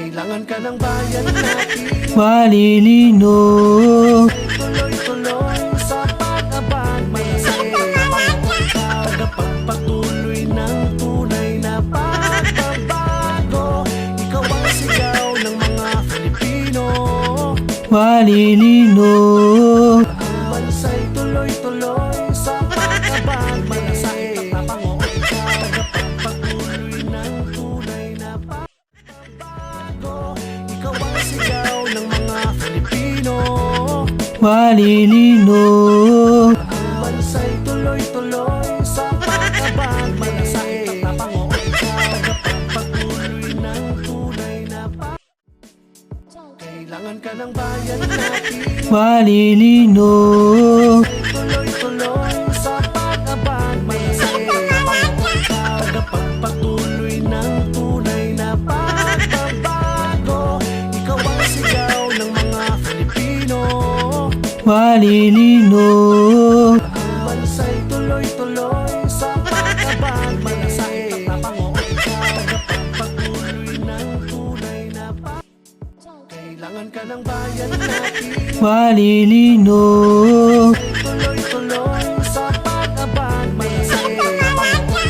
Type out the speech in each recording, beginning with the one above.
Kailangan ka ng bayan natin. Malilino. Tuloy-tuloy sa pag-abang, tagapagpatuloy ng tunay na pagbabago. Ikaw ang sigaw ng mga Filipino. Malilino. Ang bansa'y tuloy-tuloy sa pag-abang, tagapagpatuloy ng tunay na pagbabago. Ikaw ang sigaw ng mga Filipino. Malilino. Ang bansa'y tuloy-tuloy sa pag-abang, tagapagpatuloy ng tunay na pagbabago. Kailangan ka ng bayan natin. Malilino. Tuloy-tuloy sa pag-abang, tagapagpatuloy ng tunay na pagbabago. Ikaw ang sigaw ng mga Filipino. Malilino. Ang bansa'y tuloy-tuloy sa pag-abang, tagapagpatuloy ng tunay na pagbabago. Kailangan ka ng bayan natin. Malilino. Tuloy-tuloy sa pag-abang,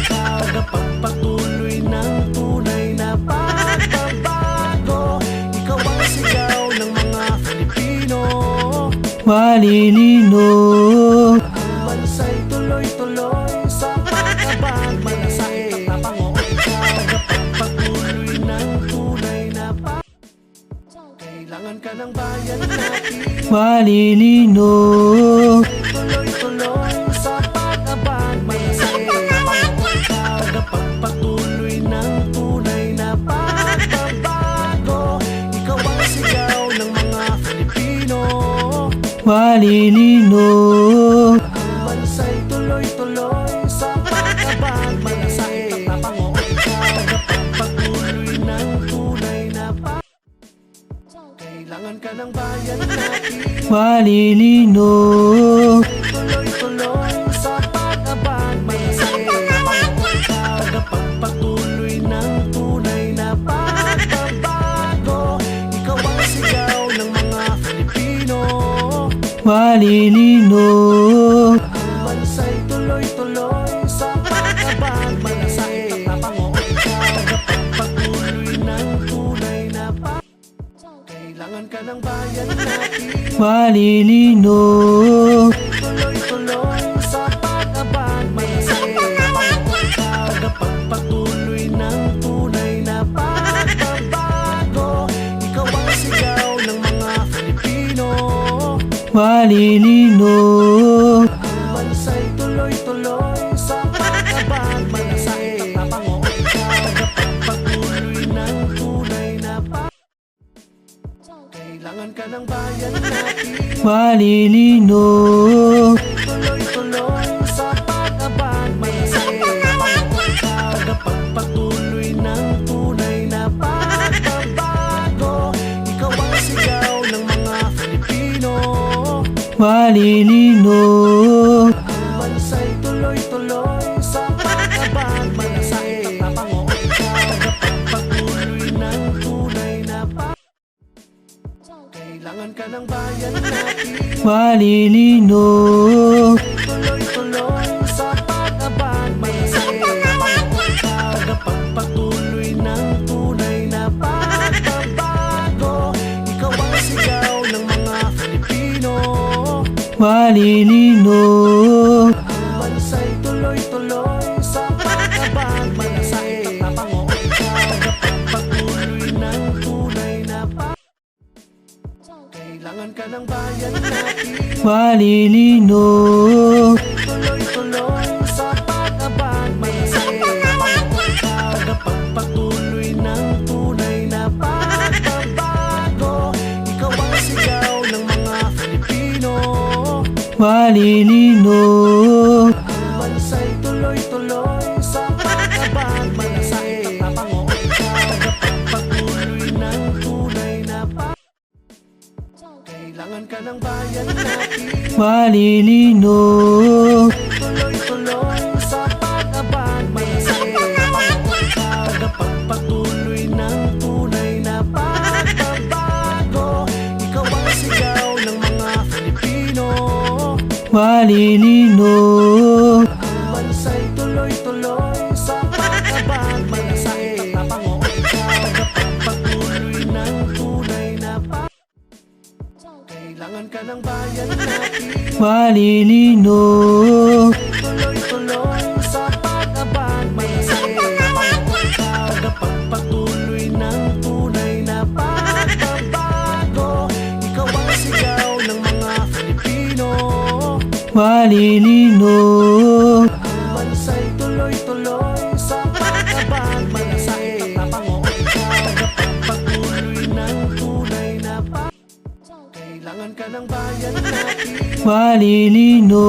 tagapagpatuloy ng tunay na pagbabago. Ikaw ang sigaw ng mga Filipino. Malilino. Ang bansa'y tuloy-tuloy sa pag-abang, tagapagpatuloy ng tunay na pagbabago. Kailangan ka ng bayan natin. Malilino. Tuloy-tuloy sa pag-abang, tagapagpatuloy ng tunay na pagbabago. Ikaw ang sigaw ng mga Filipino. Malilino. Ang bansa'y tuloy-tuloy sa pag-abang, tagapagpatuloy ng tunay na pagbabago. Kailangan ka ng bayan natin. Malilino. Tuloy-tuloy sa pag-abang, tagapagpatuloy ng tunay na pagbabago. Ikaw ang sigaw ng mga Filipino. Malilino. Ang bansa'y tuloy-tuloy sa pag-abang, tagapagpatuloy ng tunay na pagbabago. Kailangan ka ng bayan natin. Malilino. Tuloy-tuloy sa pag-abang, tagapagpatuloy ng tunay na pagbabago. Ikaw ang sigaw ng mga Filipino. Malilino. Ang bansa'y tuloy-tuloy sa pag-abang, tagapagpatuloy ng tunay na pagbabago. Kailangan ka ng bayan natin. Malilino. Tuloy-tuloy sa pag-abang, tagapagpatuloy ng tunay na pagbabago. Ikaw ang sigaw ng mga Filipino. Malilino. Ang bansa'y tuloy-tuloy sa pag-abang, tagapagpatuloy ng tunay na pagbabago. Kailangan ka ng bayan natin. Malilino. Tuloy-tuloy sa pag-abang, tagapagpatuloy ng tunay na pagbabago. Ikaw ang sigaw ng mga Filipino. Malilino. Ang bansa'y tuloy-tuloy sa pag-abang, tagapagpatuloy ng tunay na pagbabago. Kailangan ka ng bayan natin. Malilino. Tuloy-tuloy sa pag-abang, tagapagpatuloy ng tunay na pagbabago. Ikaw ang sigaw ng mga Filipino. Malilino. Ang bansa'y tuloy-tuloy sa pag-abang, tagapagpatuloy ng tunay na pagbabago. Kailangan ka ng bayan natin. Malilino. Tuloy-tuloy sa pag-abang, tagapagpatuloy ng tunay na pagbabago. Malilino, Ang bansa'y tuloy-tuloy sa pag-abang. Malasakit at napango ikaw, pagpatuloy ng tunay na kailangan ka ng bayan natin. Malilino, Tuloy-tuloy sa pag-abang. Malasakit at napango ikaw, pagpatuloy ng tunay na pagbabago. Ikaw ang sigaw ng mga Filipino. Malilino, Ang bansa'y tuloy-tuloy sa pag-abang. Malasakit at napango ikaw, pagpatuloy ng tunay na kailangan ka ng bayan natin. Malilino,